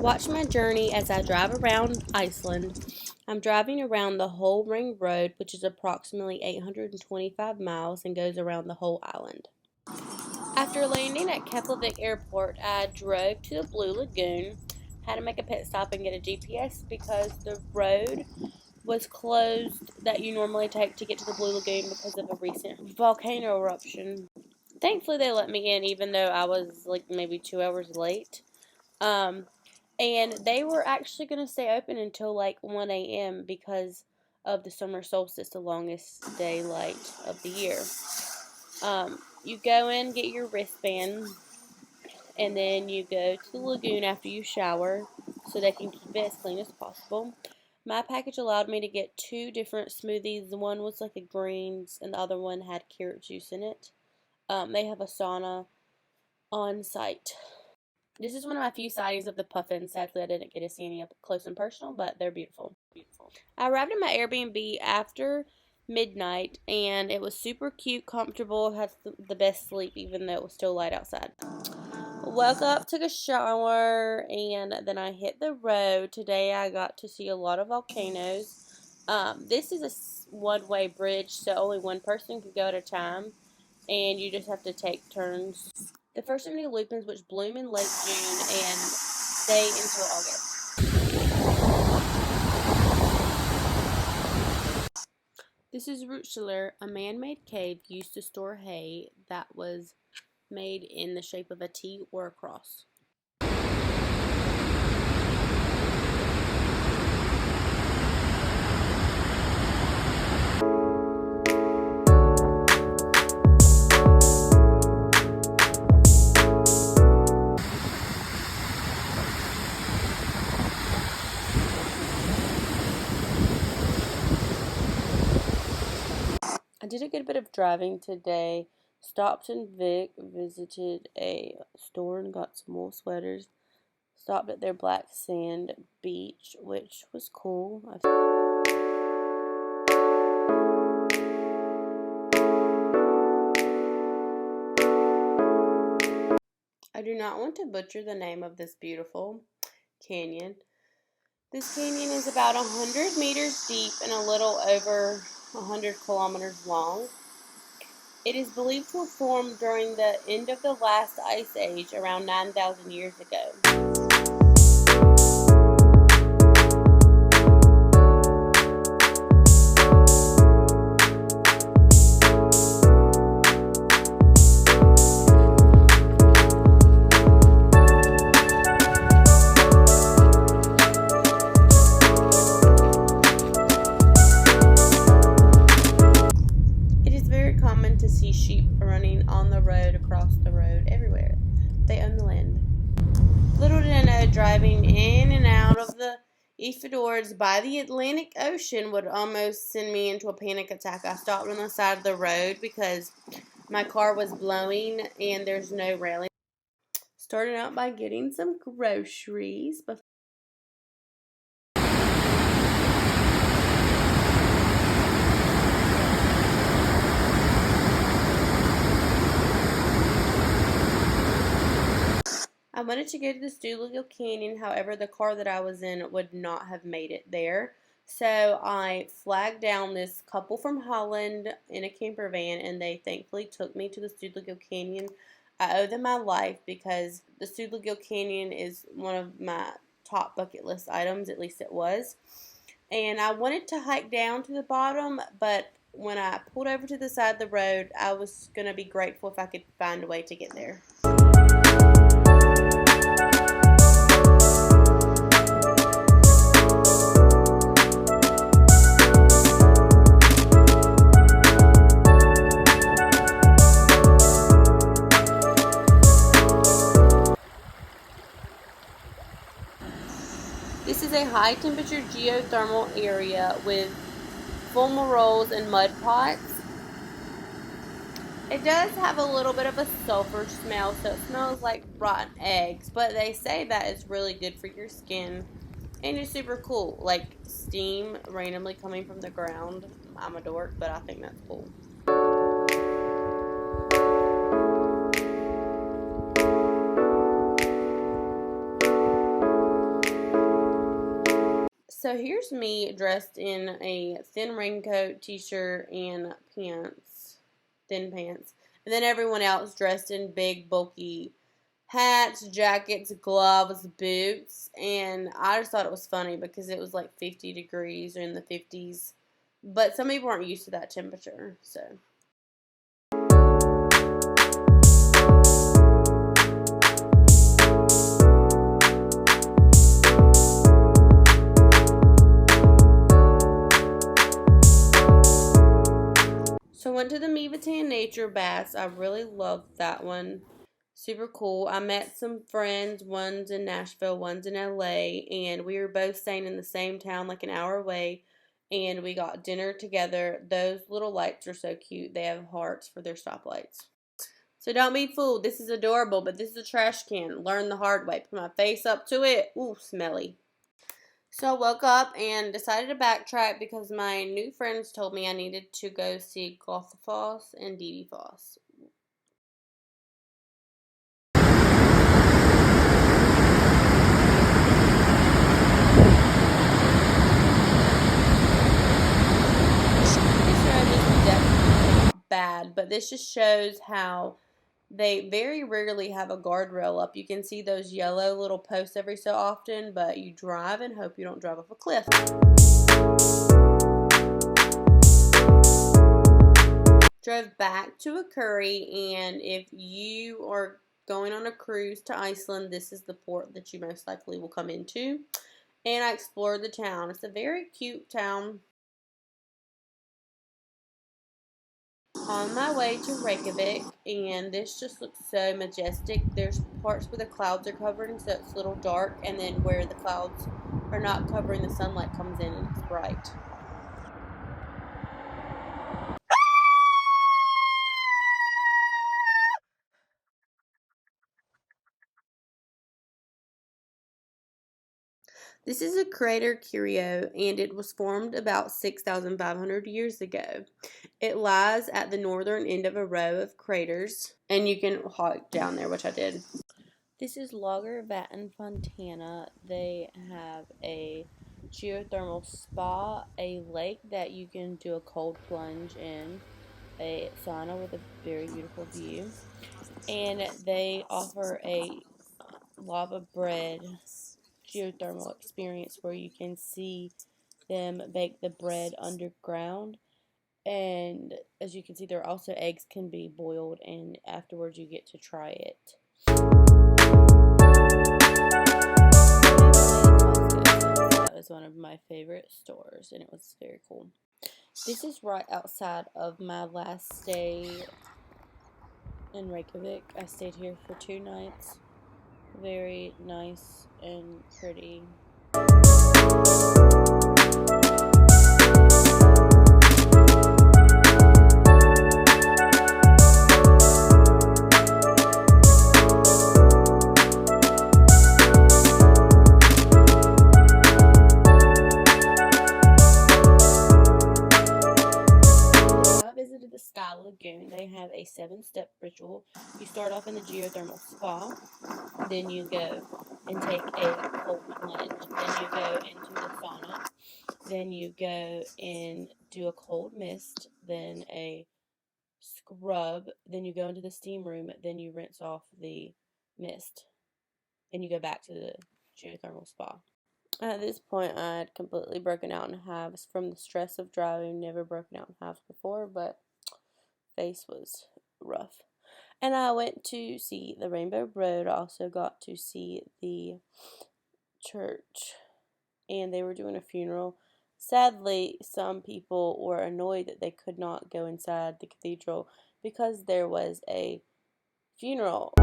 Watch my journey as I drive around Iceland. I'm driving around the whole ring road, which is approximately 825 miles and goes around the whole island. After landing at Keflavik Airport, I drove to the Blue Lagoon. Had to make a pit stop and get a GPS because the road was closed that you normally take to get to the Blue Lagoon because of a recent volcano eruption. Thankfully, they let me in, even though I was like maybe 2 hours late. Um, and they were actually going to stay open until like 1 a.m. because of the summer solstice, the longest daylight of the year. You go in, get your wristband, and then you go to the lagoon after you shower so they can keep it as clean as possible. My package allowed me to get two different smoothies. One was like a greens, and the other one had carrot juice in it. They have a sauna on site. This is one of my few sightings of the puffins. Sadly, I didn't get to see any up close and personal, but they're beautiful. I arrived at my Airbnb after midnight, and it was super cute, comfortable, had the best sleep, even though it was still light outside. Woke up, took a shower, and then I hit the road. Today I got to see a lot of volcanoes. This is a one-way bridge, so only one person could go at a time, and you just have to take turns. The first of many lupins, which bloom in late June and stay until August. This is Rootschiller, a man-made cave used to store hay that was made in the shape of a T or a cross. I did a good bit of driving today. Stopped in Vic, visited a store and got some wool sweaters. Stopped at their black sand beach, which was cool. I do not want to butcher the name of this beautiful canyon. This canyon is about 100 meters deep and a little over 100 kilometers long. It is believed to have formed during the end of the last ice age around 9,000 years ago. Common to see sheep running on the road, across the road, everywhere. They own the land. Little did I know, driving in and out of the Fjords by the Atlantic Ocean would almost send me into a panic attack. I stopped on the side of the road because my car was blowing and there's no railing. Started out by getting some groceries before I wanted to go to the Stuhlagil Canyon, however, the car that I was in would not have made it there. So I flagged down this couple from Holland in a camper van, and they thankfully took me to the Stuhlagil Canyon. I owe them my life because the Stuhlagil Canyon is one of my top bucket list items, at least it was. And I wanted to hike down to the bottom, but when I pulled over to the side of the road, I was going to be grateful if I could find a way to get there. This is a high temperature geothermal area with fumaroles and mud pots. It does have a little bit of a sulfur smell, so it smells like rotten eggs, but they say that it's really good for your skin and it's super cool, like steam randomly coming from the ground. I'm a dork, but I think that's cool. So here's me dressed in a thin raincoat, t-shirt, and pants, thin pants. And then everyone else dressed in big, bulky hats, jackets, gloves, boots. And I just thought it was funny because it was like 50 degrees or in the 50s. But some people aren't used to that temperature, so. So I went to the Mevatan Nature Baths. I really loved that one. Super cool. I met some friends. One's in Nashville, one's in LA, and we were both staying in the same town, like an hour away. And we got dinner together. Those little lights are so cute. They have hearts for their stoplights. So don't be fooled. This is adorable, but this is a trash can. Learn the hard way. Put my face up to it. Ooh, smelly. So I woke up and decided to backtrack because my new friends told me I needed to go see Gothfoss and Dee Foss. This road is definitely bad, but this just shows how they very rarely have a guardrail up. You can see those yellow little posts every so often, but you drive and hope you don't drive off a cliff. Drove back to a curry, and if you are going on a cruise to Iceland, this is the port that you most likely will come into. And I explored the town. It's a very cute town. On my way to Reykjavik, and this just looks so majestic. There's parts where the clouds are covering, so it's a little dark, and then where the clouds are not covering, the sunlight comes in and it's bright. This is a crater curio, and it was formed about 6,500 years ago. It lies at the northern end of a row of craters, and you can hike down there, which I did. This is Lagervatn Fontana. They have a geothermal spa, a lake that you can do a cold plunge in, a sauna with a very beautiful view, and they offer a lava bread geothermal experience where you can see them bake the bread underground. And as you can see, there are also eggs can be boiled, and afterwards you get to try it. That was one of my favorite stores, and it was very cool. This is right outside of my last stay in Reykjavik. I stayed here for 2 nights. Very nice and pretty. The Sky Lagoon. They have a 7-step ritual. You start off in the geothermal spa, then you go and take a cold plunge, then you go into the sauna, then you go and do a cold mist, then a scrub, then you go into the steam room, then you rinse off the mist, and you go back to the geothermal spa. At this point, I had completely broken out in hives from the stress of driving. Never broken out in hives before, but face was rough. And I went to see the Rainbow Road. I also got to see the church, and they were doing a funeral. Sadly, some people were annoyed that they could not go inside the cathedral because there was a funeral.